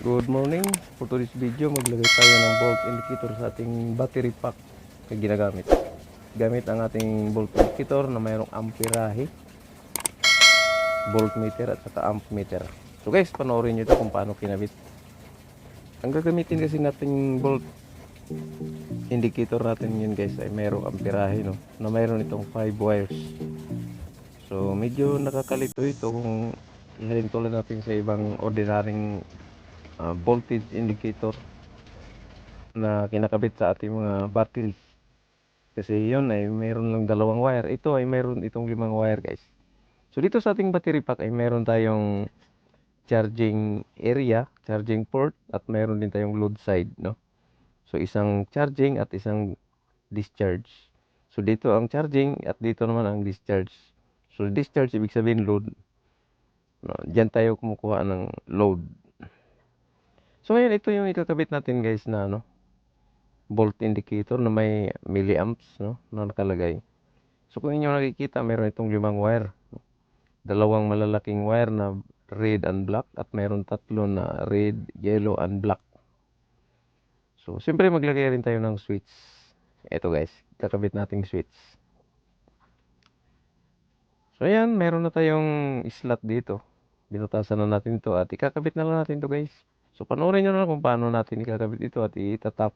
Good morning. For today's video, maglagay tayo ng volt indicator sa ating battery pack na ginagamit. Gamit ang ating volt indicator na mayroong amperahe, voltmeter at saka ammeter. So guys, panoorin nyo ito kung paano kinabit. Ang gagamitin kasi nating volt indicator natin yun guys ay mayroong amperahe, no, na mayroon itong 5 wires. So medyo nakakalito ito kung ihalin tulad natin sa ibang ordinaryong voltage indicator na kinakabit sa ating mga battery. Kasi yun ay mayroon lang dalawang wire. Ito ay mayroon itong 5 wire guys. So dito sa ating battery pack ay mayroon tayong charging area, charging port, at mayroon din tayong load side, no? So isang charging at isang discharge. So dito ang charging at dito naman ang discharge. So discharge ibig sabihin load, no? Diyan tayo kumukuha ng load. So ngayon ito yung ikakabit natin guys na volt indicator na may milliamps, no, na nakalagay. So kung inyo nakikita, meron itong 5 wire. Dalawang malalaking wire na red and black at meron tatlo na red, yellow and black. So siyempre maglagay rin tayo ng switch. Ito guys, kakabit nating switch. So ayan, meron na tayong slot dito. Binutasan na natin ito at ikakabit na lang natin ito guys. So panoorin nyo na kung paano natin ikakabit ito at itatap.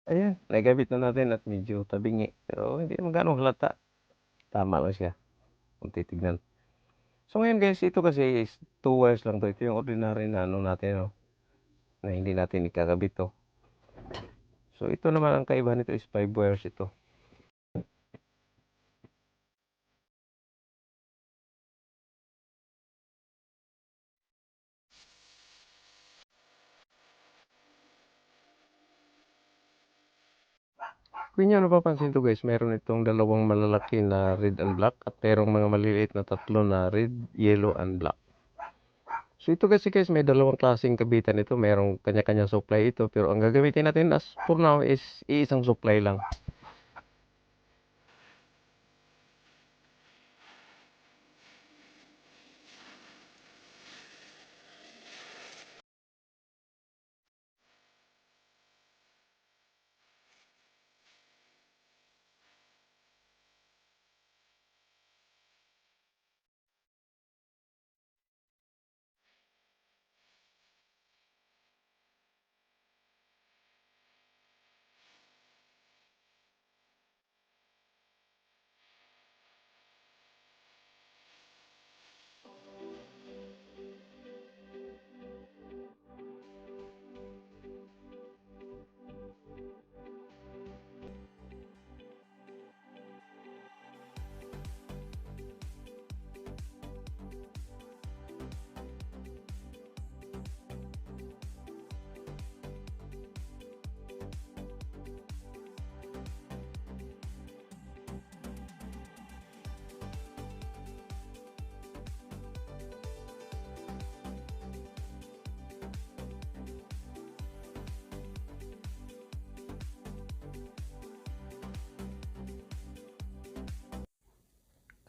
Ayan, nagabit na natin at medyo tabingi. Pero hindi naman gano'ng halata. Tama lang siya kung titignan. So ngayon guys, ito kasi is 2 wires lang to. Ito yung ordinary na natin, no, na hindi natin ikakabit to. So ito naman ang kaibahan nito is 5 wires ito. Kung inyo napapansin to guys, meron itong dalawang malalaki na red and black at merong mga maliliit na tatlo na red, yellow and black. So ito kasi guys, may dalawang klaseng kabitan ito. Merong kanya-kanya supply ito. Pero ang gagamitin natin as for now is iisang supply lang.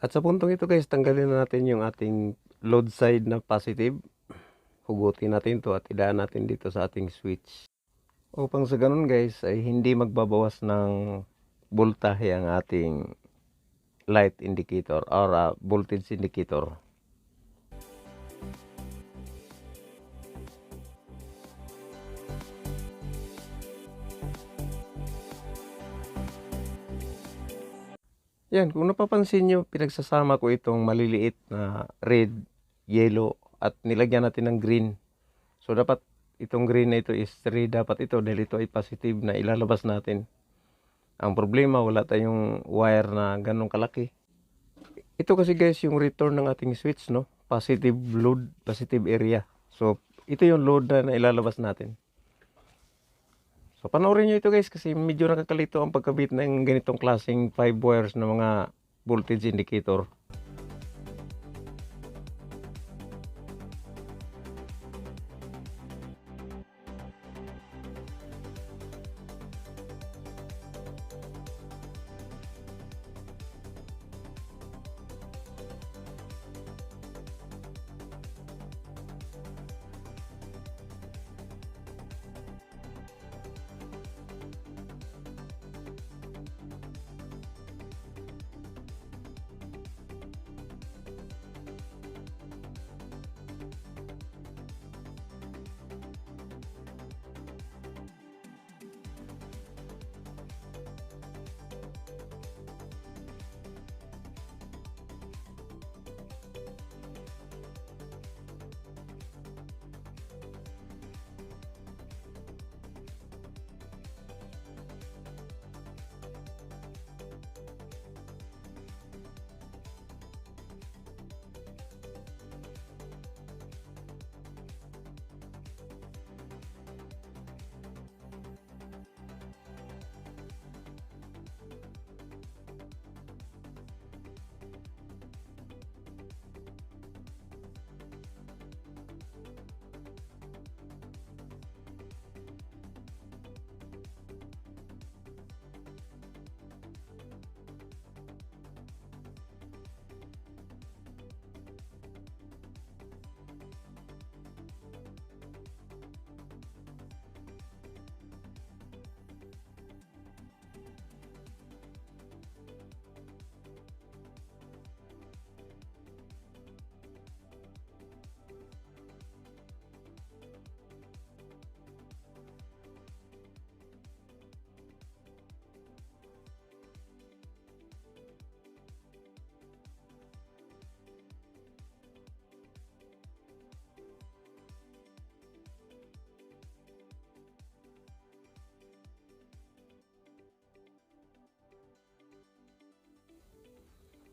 At sa puntong ito guys, tanggalin na natin yung ating load side na positive. Hugutin natin to at idaan natin dito sa ating switch. Upang sa ganun guys ay hindi magbabawas ng voltahe ang ating light indicator or voltage indicator. Yan, kung napapansin nyo, pinagsasama ko itong maliliit na red, yellow, at nilagyan natin ng green. So, dapat itong green na ito is 3, dapat ito dahil ito ay positive na ilalabas natin. Ang problema, wala tayong wire na ganong kalaki. Ito kasi guys, yung return ng ating switch, no? Positive load, positive area. So, ito yung load na ilalabas natin. So, panoorin nyo ito guys kasi medyo nakakalito ang pagkabit ng ganitong klaseng 5 wires na mga voltage indicator.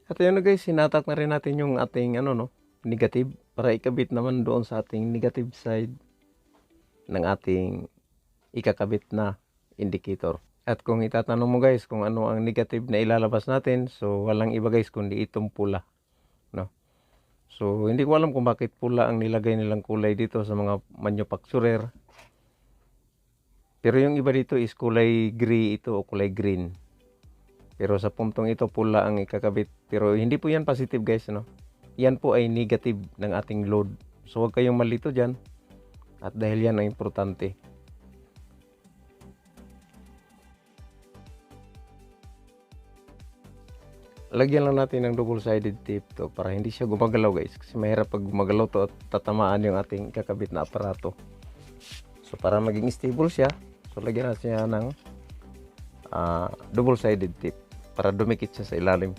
At yun na guys, sinatak na rin natin yung ating negative para ikabit naman doon sa ating negative side ng ating ikakabit na indicator. At kung itatanong mo guys kung ano ang negative na ilalabas natin, so walang iba guys kundi itong pula, no? So hindi ko alam kung bakit pula ang nilagay nilang kulay dito sa mga manufacturer. Pero yung iba dito is kulay gray ito o kulay green. Pero sa puntong ito pula ang ikakabit. Pero hindi po yan positive guys, no? Yan po ay negative ng ating load. So huwag kayong malito dyan. At dahil yan ang importante. Lagyan lang natin ng double-sided tape to para hindi siya gumagalaw guys. Kasi mahirap pag gumagalaw to at tatamaan yung ating ikakabit na aparato. So para maging stable siya, so lagyan natin siya ng double-sided tape para dumikit siya sa ilalim.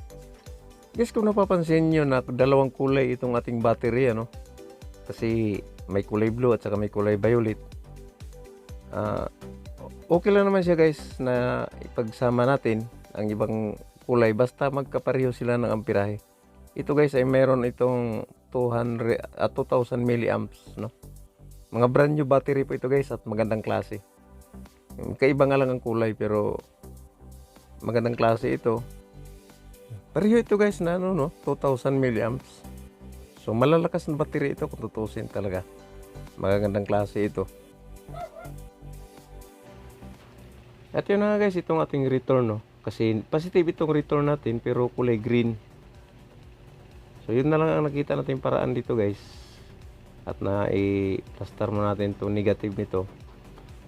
Guys, kung napapansin nyo na dalawang kulay itong ating battery, kasi may kulay blue at saka may kulay violet. Okay lang naman siya guys na ipagsama natin ang ibang kulay basta magkapareho sila ng amperahe. Ito guys ay meron itong 2000 milliamps, no? Mga brand new battery po ito guys at magandang klase. Kaiba nga lang ang kulay pero magandang klase ito. Pareho ito guys na 2000 milliamps. So malalakas na battery ito kung tutusin talaga. Magandang klase ito. At yun na guys, itong ating return, no? Kasi positive itong return natin pero kulay green. So yun na lang ang nakita natin paraan dito guys. At na i-plaster mo natin itong negative nito.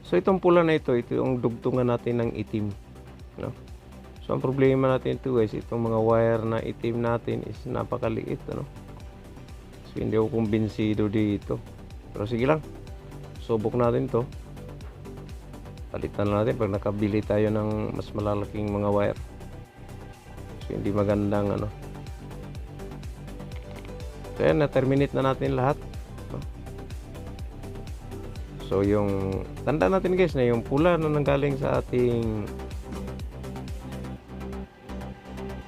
So itong pula na ito yung dugtungan natin ng itim, no? So ang problema natin ito guys, itong mga wire na itim natin is napakaliit, ano? So hindi ako kumbinsido dito. Pero sige lang, subok natin to. Palitan natin pag nakabili tayo ng mas malalaking mga wire. So hindi magandang ano. So yan, na-terminate na natin lahat. No? So yung, tanda natin guys na yung pula na nanggaling sa ating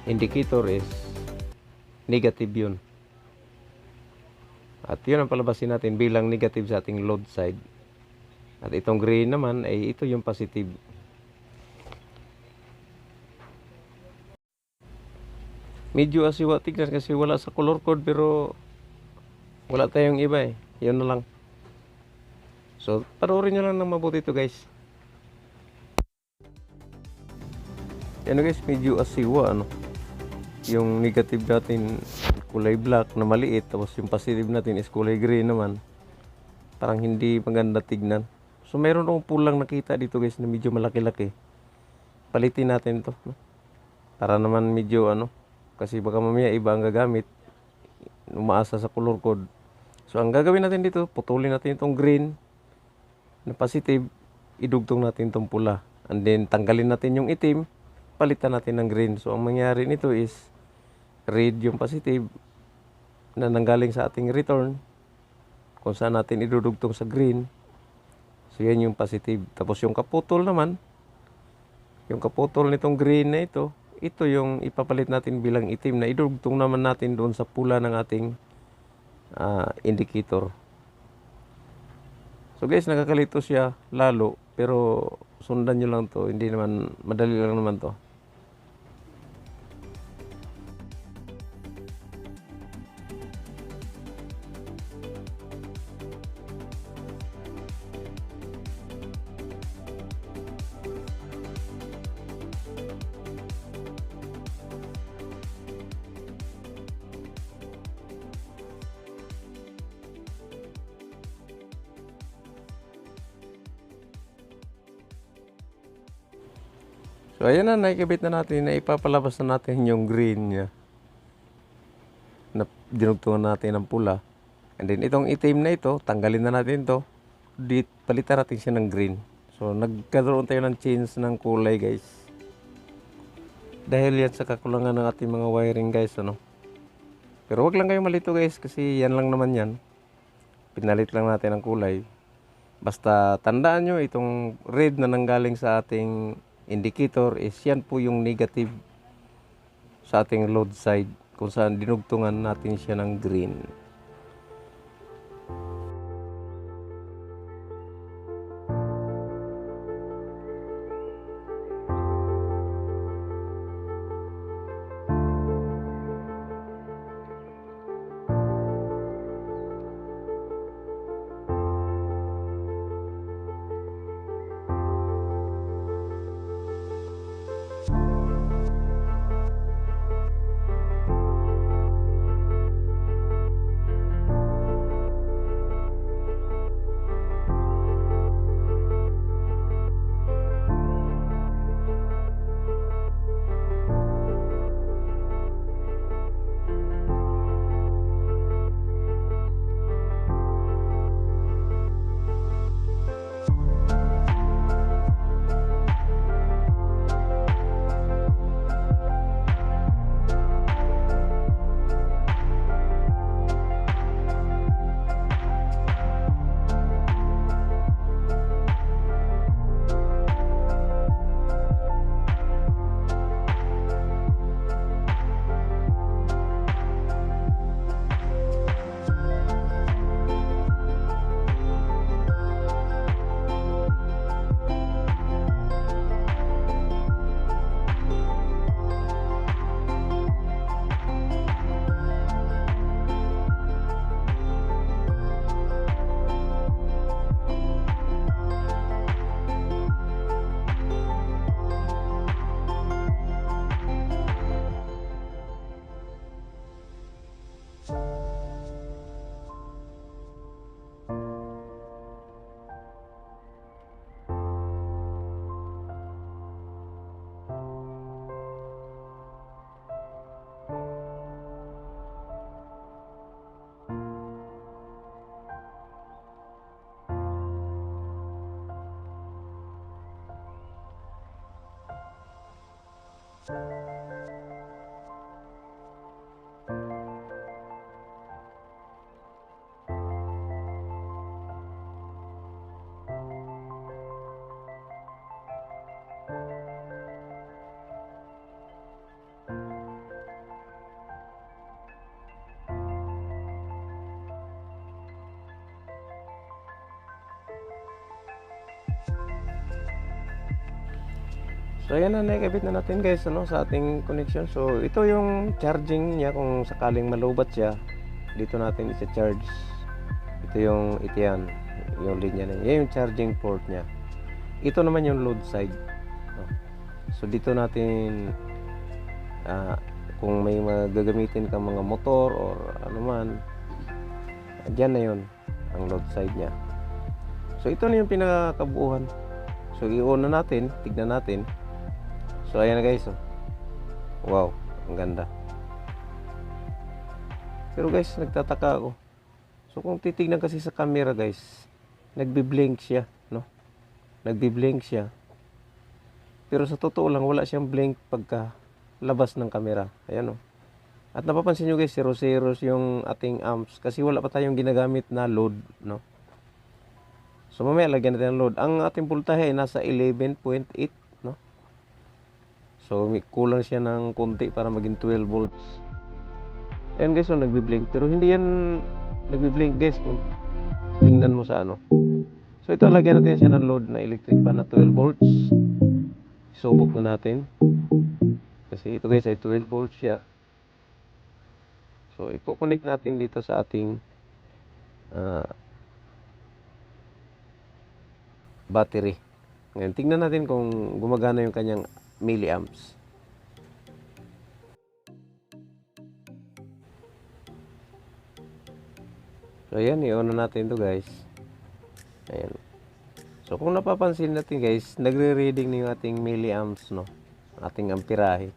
indicator is negative yun. At yun ang palabasin natin bilang negative sa ating load side. At itong green naman ay ito yung positive. Medyo asiwa tignan kasi wala sa color code pero wala tayong iba eh. Yun na lang. So, panoorin nyo lang ng mabuti ito guys. Yan guys, medyo asiwa ano. Yung negative natin kulay black na maliit, tapos yung positive natin is kulay green naman. Parang hindi maganda tignan. So mayroon akong pulang nakita dito guys na medyo malaki-laki. Palitin natin to, no? Para naman medyo ano, kasi baka mamaya iba ang gagamit, umaasa sa color code. So ang gagawin natin dito, putulin natin itong green na positive, idugtong natin itong pula. And then tanggalin natin yung itim, palitan natin ng green. So ang mangyari nito is red yung positive na nanggaling sa ating return, kung saan natin idudugtong sa green. So yan yung positive. Tapos yung kaputol naman, yung kaputol nitong green na ito yung ipapalit natin bilang itim na idudugtong naman natin doon sa pula ng ating indicator. So guys, nakakalito siya lalo, pero sundan nyo lang to, hindi naman, madali lang naman to. So ayan na, nakikabit na natin na ipapalabas na natin yung green niya na dinugtungan natin ng pula. And then itong itim na ito, tanggalin na natin to. Palitan natin siya ng green. So nagkaroon tayo ng change ng kulay guys. Dahil yan sa kakulangan ng ating mga wiring guys, ano. Pero wag lang kayo malito guys, kasi yan lang naman yan. Pinalit lang natin ang kulay. Basta tandaan nyo, itong red na nanggaling sa ating indicator is yan po yung negative sa ating load side, kung saan dinugtungan natin siya ng green. So ayan na, nakikabit na natin guys ano, sa ating connection. So ito yung charging niya kung sakaling malubat siya. Dito natin i-charge. Ito yan, yung linya na. Yan yung charging port niya. Ito naman yung load side. No? So dito natin kung may magagamitin kang mga motor or ano man, dyan na yun ang load side niya. So ito na yung pinakabuuhan. So i-on na natin, tignan natin. So ayan na guys, oh. Wow, ang ganda. Pero guys, nagtataka ako. So kung titignan kasi sa camera guys, nagbi-blink siya, no? Nagbi-blink siya. Pero sa totoo lang, wala siyang blink pagka labas ng camera. Ayan, oh. At napapansin nyo guys, 0 yung ating amps kasi wala pa tayong ginagamit na load, no? So mamaya lagyan natin ng load. Ang ating voltahe ay nasa 11.8, no? So kulang siya ng konti para maging 12 volts. Ayan guys, so nagbi-blink. Pero hindi yan nagbi-blink guys kung tingnan mo sa ano. So ito, lagyan natin siya ng load na electric fan na 12 volts. Subok na natin. Kasi ito guys ay 12 volts siya. So i-connect natin dito sa ating battery. Ngayon, tingnan natin kung gumagana yung kanyang milliamps. So ayan, i-on na natin to guys. Ayan. So kung napapansin natin guys, nagre-reading na yung ating milliamps, no? Ating amperahe.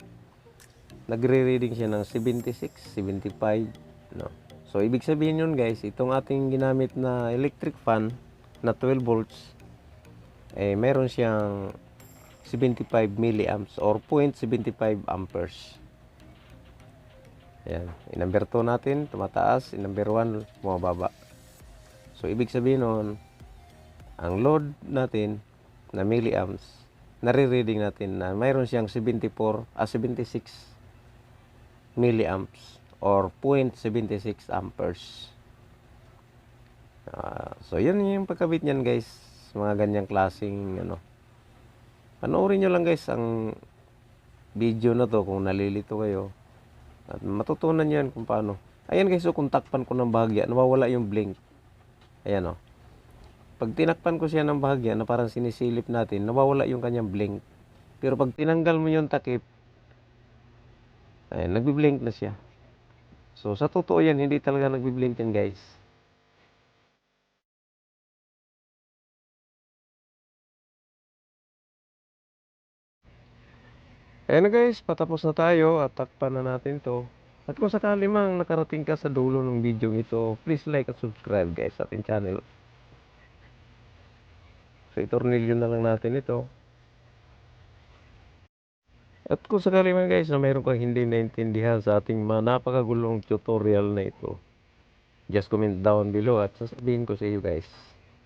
Nagre-reading siya ng 76, 75, no? So ibig sabihin yun guys, itong ating ginamit na electric fan na 12 volts, meron siyang 75 milliamps or 0.75 amperes. Ayan, i-number 2 natin, tumataas, i-number 1, bumababa. So ibig sabihin nun, ang load natin na milliamps, nare-reading natin na mayroon siyang 76 milliamps or 0.76 amperes. So yun yung pagkabit niyan guys, mga ganyang klaseng ano. Panoorin nyo lang guys ang video na to kung nalilito kayo. At matutunan nyo yan kung paano. Ayan guys, so kung takpan ko ng bahagya, nawawala yung blink. Ayan o. Pag tinakpan ko siya ng bahagya na parang sinisilip natin, nawawala yung kanyang blink. Pero pag tinanggal mo yung takip, ayan, nagbi-blink na siya. So sa totoo yan, hindi talaga nagbi-blink yan guys. Ayan na guys, patapos na tayo at takpan na natin to. At kung sakali mang nakarating ka sa dulo ng video ito, please like at subscribe guys sa ating channel. So itornilyo na lang natin ito. At kung sakali man guys na mayroon kang hindi naintindihan sa ating mga napakagulong tutorial na ito, just comment down below at sasabihin ko sa iyo guys,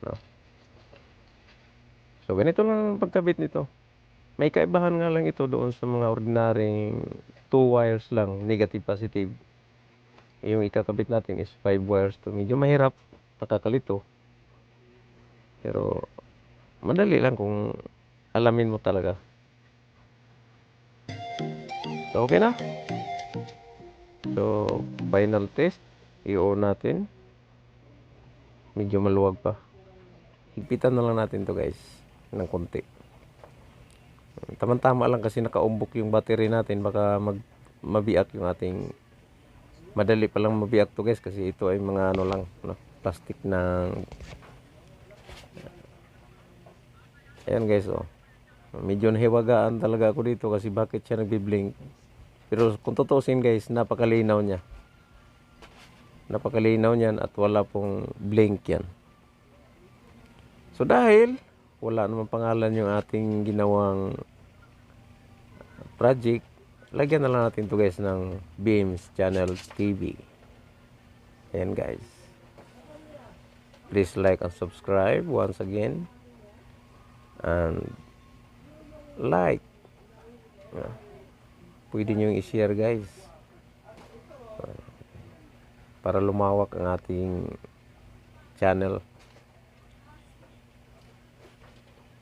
no? So ganito lang ang pagkabit nito. May kaibahan nga lang ito doon sa mga ordinaryong 2 wires lang, negative positive. Yung ikakabit natin is 5 wires to. Medyo mahirap, nakakalito. Pero madali lang kung alamin mo talaga. So okay na. So final test, i-on natin. Medyo maluwag pa. Higpitan na lang natin to guys ng konti. Tama-tama lang kasi nakaumbok yung battery natin, baka mabiyak yung ating, madali pa lang mabiyak to guys kasi ito ay mga ano lang, no? Plastic ng ayan guys, oh. Medyo nahiwagaan talaga ako dito kasi bakit siya nagbi-blink. Pero kung tutuusin guys, napakalinaw niya. Napakalinaw niyan at wala pong blink yan. So dahil wala namang pangalan yung ating ginawang project, lagyan na lang natin to guys ng Beams Channel TV. Ayan guys. Please like and subscribe once again. And like. Pwede nyo i-share guys. Para lumawak ang ating channel.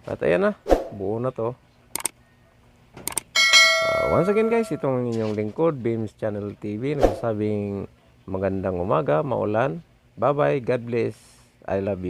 At ayan na, buo na to. Once again guys, itong inyong lingkod, Beams Channel TV, nagsasabing magandang umaga, maulan. Bye bye, God bless, I love you.